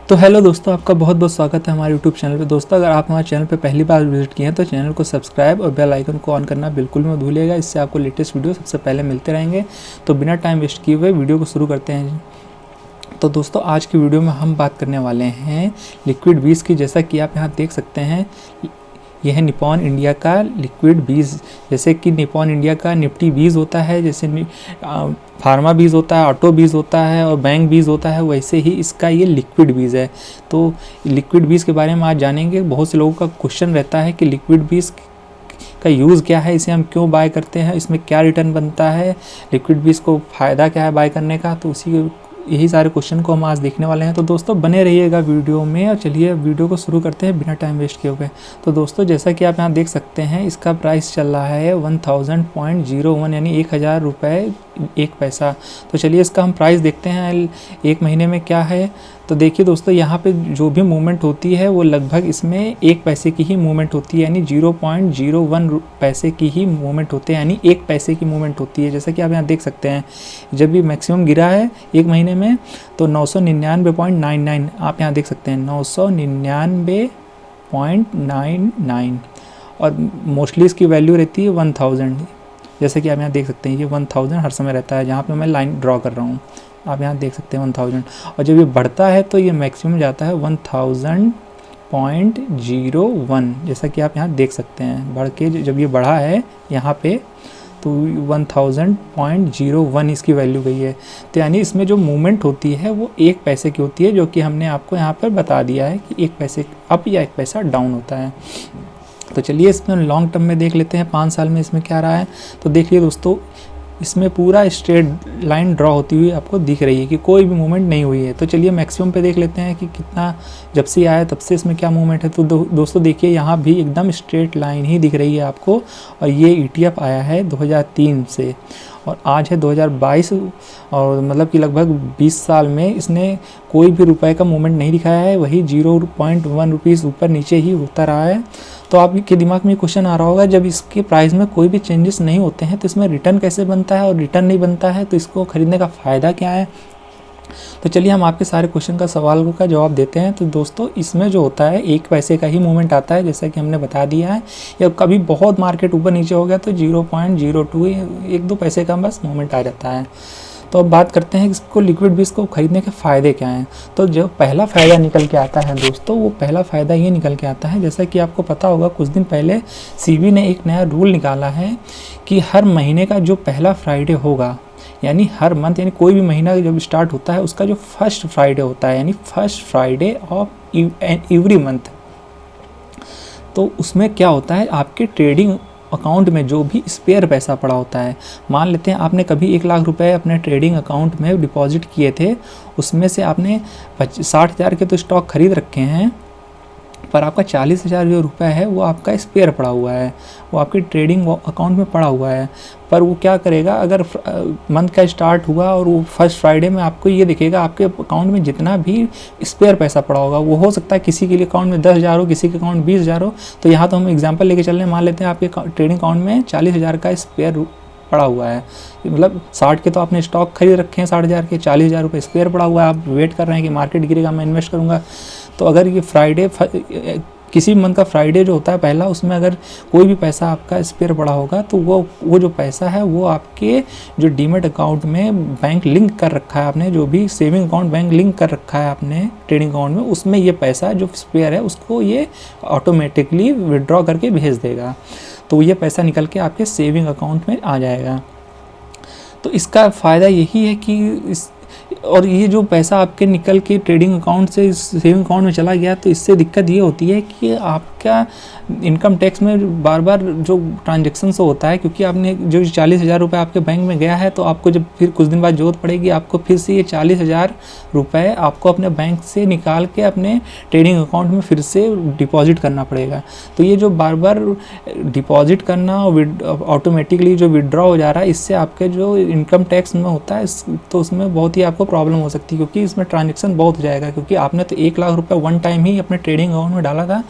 तो हेलो दोस्तों, आपका बहुत बहुत स्वागत है हमारे यूट्यूब चैनल पे। दोस्तों, अगर आप हमारे चैनल पे पहली बार विजिट किए हैं तो चैनल को सब्सक्राइब और बेल आइकन को ऑन करना बिल्कुल मत भूलिएगा। इससे आपको लेटेस्ट वीडियो सबसे पहले मिलते रहेंगे। तो बिना टाइम वेस्ट किए हुए वीडियो को शुरू करते हैं। तो दोस्तों, आज की वीडियो में हम बात करने वाले हैं लिक्विड बीज की। जैसा कि आप यहाँ देख सकते हैं, यह है निपॉन इंडिया का लिक्विड बीज। जैसे कि निपॉन इंडिया का निफ्टी बीज होता है, जैसे फार्मा बीज होता है, ऑटो बीज होता है और बैंक बीज होता है, वैसे ही इसका ये लिक्विड बीज है। तो लिक्विड बीज के बारे में आज जानेंगे। बहुत से लोगों का क्वेश्चन रहता है कि लिक्विड बीज का यूज़ क्या है, इसे हम क्यों बाय करते हैं, इसमें क्या रिटर्न बनता है, लिक्विड बीज को फ़ायदा क्या है बाय करने का। तो यही सारे क्वेश्चन को हम आज देखने वाले हैं। तो दोस्तों, बने रहिएगा वीडियो में और चलिए वीडियो को शुरू करते हैं बिना टाइम वेस्ट किए हुए। तो दोस्तों, जैसा कि आप यहाँ देख सकते हैं, इसका प्राइस चल रहा है 1000.01 यानी 1000 रुपये 1 पैसा। तो चलिए इसका हम प्राइस देखते हैं एक महीने में क्या है। तो देखिए दोस्तों, यहाँ पे जो भी मूवमेंट होती है वो लगभग इसमें 1 पैसे की ही मूवमेंट होती है, यानी 0.01 पैसे की ही मूवमेंट होती है, यानी 1 पैसे की मूवमेंट होती है। जैसा कि आप यहाँ देख सकते हैं, जब भी मैक्सिमम गिरा है एक महीने में तो 999.99 आप यहाँ देख सकते हैं, 999.99 और मोस्टली इसकी वैल्यू रहती है 1000। जैसे कि आप यहाँ देख सकते हैं, ये 1000 हर समय रहता है, जहाँ पे मैं लाइन ड्रॉ कर रहा हूँ। आप यहाँ देख सकते हैं 1000। और जब ये बढ़ता है तो ये मैक्सिमम जाता है 1000.01। जैसा कि आप यहाँ देख सकते हैं, बढ़ के जब ये बढ़ा है यहाँ पे तो 1000.01 इसकी वैल्यू गई है। तो यानी इसमें जो मूवमेंट होती है वो 1 पैसे की होती है, जो कि हमने आपको यहाँ पर बता दिया है कि 1 पैसे अप या 1 पैसा डाउन होता है। तो चलिए इसमें लॉन्ग टर्म में देख लेते हैं 5 साल में इसमें क्या रहा है। तो देखिए दोस्तों, इसमें पूरा स्ट्रेट लाइन ड्रॉ होती हुई आपको दिख रही है कि कोई भी मूवमेंट नहीं हुई है। तो चलिए मैक्सिमम पे देख लेते हैं कि कितना जब से आया तब से इसमें क्या मूवमेंट है। तो दोस्तों देखिए, यहाँ भी एकदम स्ट्रेट लाइन ही दिख रही है आपको। और ये ETF आया है 2003 से और आज है 2022, और मतलब कि लगभग 20 साल में इसने कोई भी रुपए का मूवमेंट नहीं दिखाया है, वही 0.1 रुपीज़ ऊपर नीचे ही होता रहा है। तो आपके दिमाग में क्वेश्चन आ रहा होगा, जब इसके प्राइस में कोई भी चेंजेस नहीं होते हैं तो इसमें रिटर्न कैसे बनता है, और रिटर्न नहीं बनता है तो इसको खरीदने का फ़ायदा क्या है। तो चलिए हम आपके सारे क्वेश्चन का सवाल का जवाब देते हैं। तो दोस्तों, इसमें जो होता है 1 पैसे का ही मूवमेंट आता है, जैसा कि हमने बता दिया है। या कभी बहुत मार्केट ऊपर नीचे हो गया तो 0.02 1-2 पैसे का बस मूवमेंट आ जाता है। तो अब बात करते हैं इसको लिक्विड बीज को खरीदने के फ़ायदे क्या हैं। तो जो पहला फ़ायदा निकल के आता है दोस्तों, वो पहला फ़ायदा ये निकल के आता है, जैसा कि आपको पता होगा कुछ दिन पहले SEBI ने एक नया रूल निकाला है कि हर महीने का जो पहला फ्राइडे होगा, यानी हर मंथ, यानी कोई भी महीना जब स्टार्ट होता है उसका जो फर्स्ट फ्राइडे होता है, यानी first Friday of every month, तो उसमें क्या होता है, आपके ट्रेडिंग अकाउंट में जो भी स्पेयर पैसा पड़ा होता है, मान लेते हैं आपने कभी 1 लाख रुपए अपने ट्रेडिंग अकाउंट में डिपॉजिट किए थे, उसमें से आपने 60,000 के तो स्टॉक खरीद रखे हैं, पर आपका 40,000 जो रुपये है वो आपका स्पेयर पड़ा हुआ है, वो आपके ट्रेडिंग अकाउंट में पड़ा हुआ है। पर वो क्या करेगा, अगर मंथ का स्टार्ट हुआ और वो फर्स्ट फ्राइडे में आपको ये दिखेगा आपके अकाउंट में जितना भी स्पेयर पैसा पड़ा होगा, वो हो सकता है किसी के लिए अकाउंट में 10,000 हो, किसी के अकाउंट 20,000 हो। तो यहाँ तो हम एग्जाम्पल लेके चल रहे हैं, मान लेते हैं आपके ट्रेडिंग अकाउंट में 40,000 का स्पेयर पड़ा हुआ है, मतलब 60 के तो आपने स्टॉक खरीद रखे हैं, 60,000 के, 40,000 रुपये स्पेयर पड़ा हुआ है, आप वेट कर रहे हैं कि मार्केट गिरेगा मैं इन्वेस्ट करूँगा। तो अगर ये फ्राइडे, किसी मंथ का फ्राइडे जो होता है पहला, उसमें अगर कोई भी पैसा आपका स्पेयर पड़ा होगा तो वो जो पैसा है वो आपके जो डीमेट अकाउंट में बैंक लिंक कर रखा है आपने, जो भी सेविंग अकाउंट बैंक लिंक कर रखा है आपने ट्रेडिंग अकाउंट में, उसमें ये पैसा जो स्पेयर है उसको ये ऑटोमेटिकली विड्रॉ करके भेज देगा। तो ये पैसा निकल के आपके सेविंग अकाउंट में आ जाएगा। तो इसका फ़ायदा यही है कि और ये जो पैसा आपके निकल के ट्रेडिंग अकाउंट से सेविंग अकाउंट में चला गया, तो इससे दिक्कत ये होती है कि आपका इनकम टैक्स में बार बार जो ट्रांजेक्शन से होता है, क्योंकि आपने जो 40,000 रुपये आपके बैंक में गया है, तो आपको जब फिर कुछ दिन बाद जरूरत पड़ेगी, आपको फिर से ये 40,000 रुपये आपको अपने बैंक से निकाल के अपने ट्रेडिंग अकाउंट में फिर से डिपॉजिट करना पड़ेगा। तो ये जो बार बार डिपॉजिट करना और ऑटोमेटिकली जो विड्रॉ हो जा रहा है, इससे आपके जो इनकम टैक्स में होता है तो उसमें बहुत ही आपको प्रॉब्लम हो सकती है, क्योंकि इसमें ट्रांजेक्शन बहुत हो जाएगा, क्योंकि आपने तो 1 लाख रुपये वन टाइम ही अपने ट्रेडिंग अकाउंट में डाला था,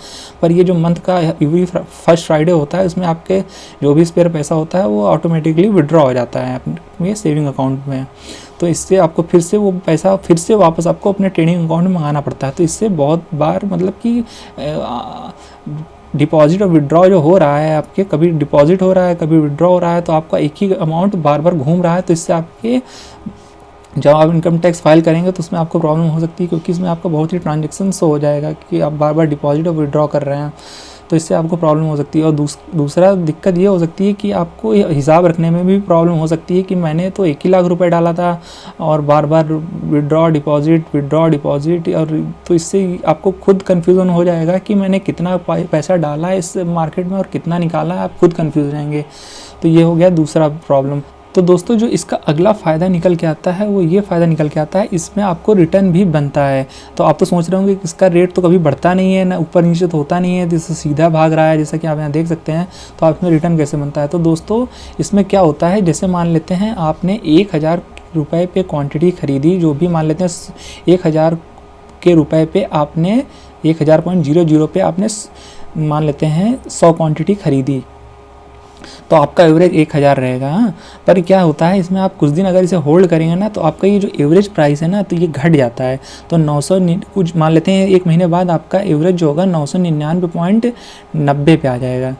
पर ये जो मंथ का एवरी फर्स्ट फ्राइडे होता है उसमें आपके जो भी स्पेयर पैसा होता है वो ऑटोमेटिकली विड्रॉ हो जाता है अपने सेविंग अकाउंट में। तो इससे आपको फिर से वो पैसा फिर से वापस आपको अपने ट्रेडिंग अकाउंट में मंगाना पड़ता है। तो इससे बहुत बार मतलब कि डिपॉजिट और विड्रॉ जो हो रहा है आपके, कभी डिपॉजिट हो रहा है कभी विड्रॉ हो रहा है, तो आपका एक ही अमाउंट बार बार घूम रहा है। तो इससे आपके जब आप इनकम टैक्स फाइल करेंगे तो उसमें आपको प्रॉब्लम हो सकती है, क्योंकि इसमें आपका बहुत ही ट्रांजेक्शन हो जाएगा कि आप बार बार डिपॉजिट और विड्रॉ कर रहे हैं। तो इससे आपको प्रॉब्लम हो सकती है। और दूसरा दिक्कत ये हो सकती है कि आपको हिसाब रखने में भी प्रॉब्लम हो सकती है कि मैंने तो 1 ही लाख रुपए डाला था और बार बार विड्रॉ डिपॉजिट, और तो इससे आपको खुद कन्फ्यूज़न हो जाएगा कि मैंने कितना पैसा डाला है इस मार्केट में और कितना निकाला है, आप खुद कन्फ्यूज रहेंगे। तो ये हो गया दूसरा प्रॉब्लम। तो दोस्तों जो इसका अगला फ़ायदा निकल के आता है वो ये फ़ायदा निकल के आता है, इसमें आपको रिटर्न भी बनता है। तो आप तो सोच रहे होंगे कि इसका रेट तो कभी बढ़ता नहीं है, ना ऊपर नीचे तो होता नहीं है, जिससे सीधा भाग रहा है, जैसा कि आप यहाँ देख सकते हैं। तो आप इसमें रिटर्न कैसे बनता है? तो दोस्तों इसमें क्या होता है, जैसे मान लेते हैं आपने 1000 रुपये पे क्वान्टिटी खरीदी, जो भी मान लेते हैं 1000 के रुपये पे आपने 1000.00 पे आपने मान लेते हैं 100 क्वान्टिटी खरीदी, तो आपका एवरेज 1000 रहेगा। हाँ, पर क्या होता है इसमें आप कुछ दिन अगर इसे होल्ड करेंगे ना तो आपका ये जो एवरेज प्राइस है ना तो ये घट जाता है। तो 900 कुछ मान लेते हैं 1 महीने बाद आपका एवरेज जो होगा 999.90 पे आ जाएगा।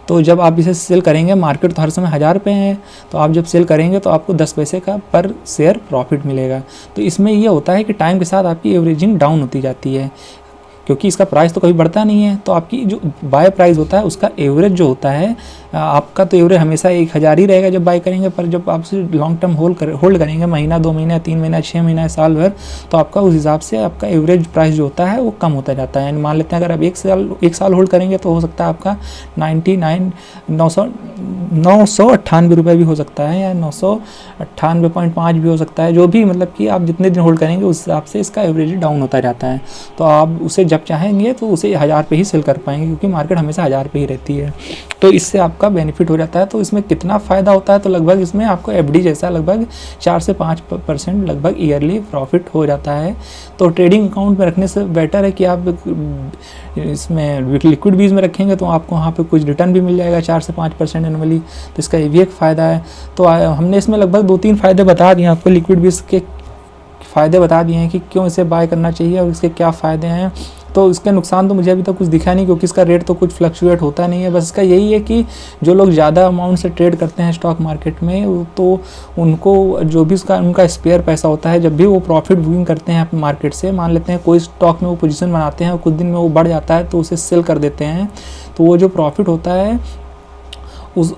तो जब आप इसे सेल करेंगे, मार्केट तो हर समय 1000 पे है, तो आप जब सेल करेंगे तो आपको 10 पैसे का पर शेयर प्रॉफिट मिलेगा। तो इसमें ये होता है कि टाइम के साथ आपकी एवरेजिंग डाउन होती जाती है, क्योंकि इसका प्राइस तो कभी बढ़ता नहीं है। तो आपकी जो बाय प्राइस होता है उसका एवरेज जो होता है, आपका तो एवरेज हमेशा 1000 ही रहेगा जब बाय करेंगे, पर जब आप लॉन्ग टर्म होल्ड करेंगे, महीना 2 महीना 3 महीना 6 महीना साल भर, तो आपका उस हिसाब से आपका एवरेज प्राइस जो होता है वो कम होता जाता है। मान लेते हैं अगर आप 1 साल होल्ड करेंगे तो हो सकता है आपका 998 रुपये भी हो सकता है, या 998.5 भी हो सकता है, जो भी मतलब कि आप जितने दिन होल्ड करेंगे उस हिसाब से इसका एवरेज डाउन होता जाता है। तो आप उसे जब चाहेंगे तो उसे 1000 पे ही सेल कर पाएंगे, क्योंकि मार्केट हमेशा 1000 पे ही रहती है। तो इससे आपका बेनिफिट हो जाता है। तो इसमें कितना फ़ायदा होता है, तो लगभग इसमें आपको एफडी जैसा लगभग 4 से 5% लगभग ईयरली प्रॉफिट हो जाता है। तो ट्रेडिंग अकाउंट में रखने से बेटर है कि आप इसमें लिक्विड बीज में रखेंगे तो आपको वहाँ पे कुछ रिटर्न भी मिल जाएगा 4 से 5% एनुअली। तो इसका ये भी एक फ़ायदा है। तो हमने इसमें लगभग 2-3 फ़ायदे बता दिए आपको, लिक्विड बीज के फ़ायदे बता दिए हैं कि क्यों इसे बाय करना चाहिए और इसके क्या फ़ायदे हैं। तो इसके नुकसान तो मुझे अभी तक कुछ दिखा नहीं, क्योंकि इसका रेट तो कुछ फ्लक्चुएट होता नहीं है। बस इसका यही है कि जो लोग ज़्यादा अमाउंट से ट्रेड करते हैं स्टॉक मार्केट में, तो उनको जो भी उनका स्पेयर पैसा होता है, जब भी वो प्रॉफिट बुकिंग करते हैं अपने मार्केट से, मान लेते हैं कोई स्टॉक में वो पोजीशन बनाते हैं और कुछ दिन में वो बढ़ जाता है तो उसे सेल कर देते हैं, तो वो जो प्रॉफिट होता है उस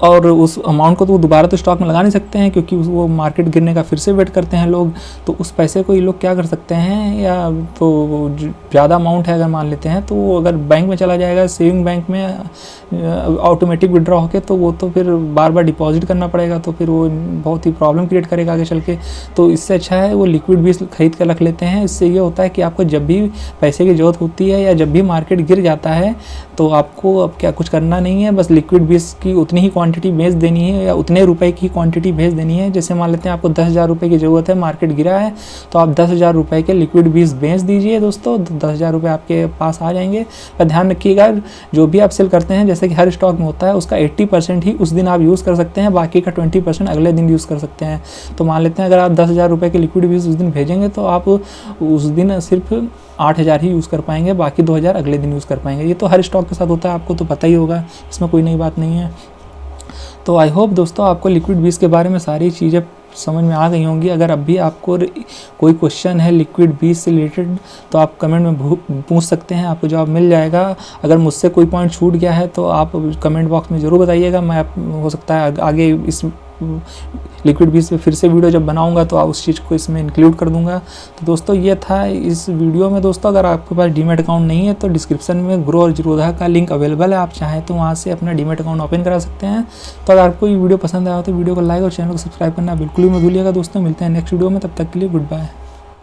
अमाउंट को तो दोबारा तो स्टॉक में लगा नहीं सकते हैं, क्योंकि वो मार्केट गिरने का फिर से वेट करते हैं लोग। तो उस पैसे को ये लोग क्या कर सकते हैं, या तो ज़्यादा अमाउंट है अगर मान लेते हैं तो वो अगर बैंक में चला जाएगा, सेविंग बैंक में ऑटोमेटिक विड्रॉ होके, तो वो तो फिर बार बार डिपॉजिट करना पड़ेगा, तो फिर वो बहुत ही प्रॉब्लम क्रिएट करेगा आगे चल के। तो इससे अच्छा है वो लिक्विड बीज खरीद कर रख लेते हैं। इससे ये होता है कि आपको जब भी पैसे की ज़रूरत होती है या जब भी मार्केट गिर जाता है तो आपको अब क्या कुछ करना नहीं है, बस लिक्विड बीज की उतनी ही क्वांटिटी भेज देनी है या उतने रुपए की क्वांटिटी भेज देनी है। जैसे मान लेते हैं आपको 10,000 रुपये की ज़रूरत है, मार्केट गिरा है, तो आप 10,000 रुपये के लिक्विड बीज भेज दीजिए दोस्तों, 10,000 रुपये आपके पास आ जाएंगे। पर ध्यान रखिएगा जो भी आप सेल करते हैं, जैसे कि हर स्टॉक में होता है, उसका 80% ही उस दिन आप यूज़ कर सकते हैं, बाकी का 20% अगले दिन यूज़ कर सकते हैं। तो मान लेते हैं अगर आप 10,000 रुपये के लिक्विड बीज उस दिन भेजेंगे तो आप उस दिन सिर्फ 8,000 ही यूज़ कर पाएंगे, बाकी 2,000 अगले दिन यूज़ कर पाएंगे। ये तो हर स्टॉक के साथ होता है, आपको तो पता ही होगा, इसमें कोई नई बात नहीं है। तो आई होप दोस्तों आपको लिक्विड बीज के बारे में सारी चीज़ें समझ में आ गई होंगी। अगर अब भी आपको कोई क्वेश्चन है लिक्विड बीज से रिलेटेड तो आप कमेंट में पूछ सकते हैं, आपको जवाब मिल जाएगा। अगर मुझसे कोई पॉइंट छूट गया है तो आप कमेंट बॉक्स में ज़रूर बताइएगा, मैं हो सकता है आगे इस लिक्विड बीज पे फिर से वीडियो जब बनाऊंगा तो उस चीज़ को इसमें इंक्लूड कर दूंगा। तो दोस्तों ये था इस वीडियो में। दोस्तों अगर आपके पास डीमैट अकाउंट नहीं है तो डिस्क्रिप्शन में ग्रो और जीरोधा का लिंक अवेलेबल है, आप चाहें तो वहाँ से अपना डीमैट अकाउंट ओपन करा सकते हैं। तो अगर आपको ये वीडियो पसंद आया तो वीडियो को लाइक और चैनल को सब्सक्राइब करना बिल्कुल भी मत भूलिएगा दोस्तों। मिलते हैं नेक्स्ट वीडियो में, तब तक के लिए गुड बाय।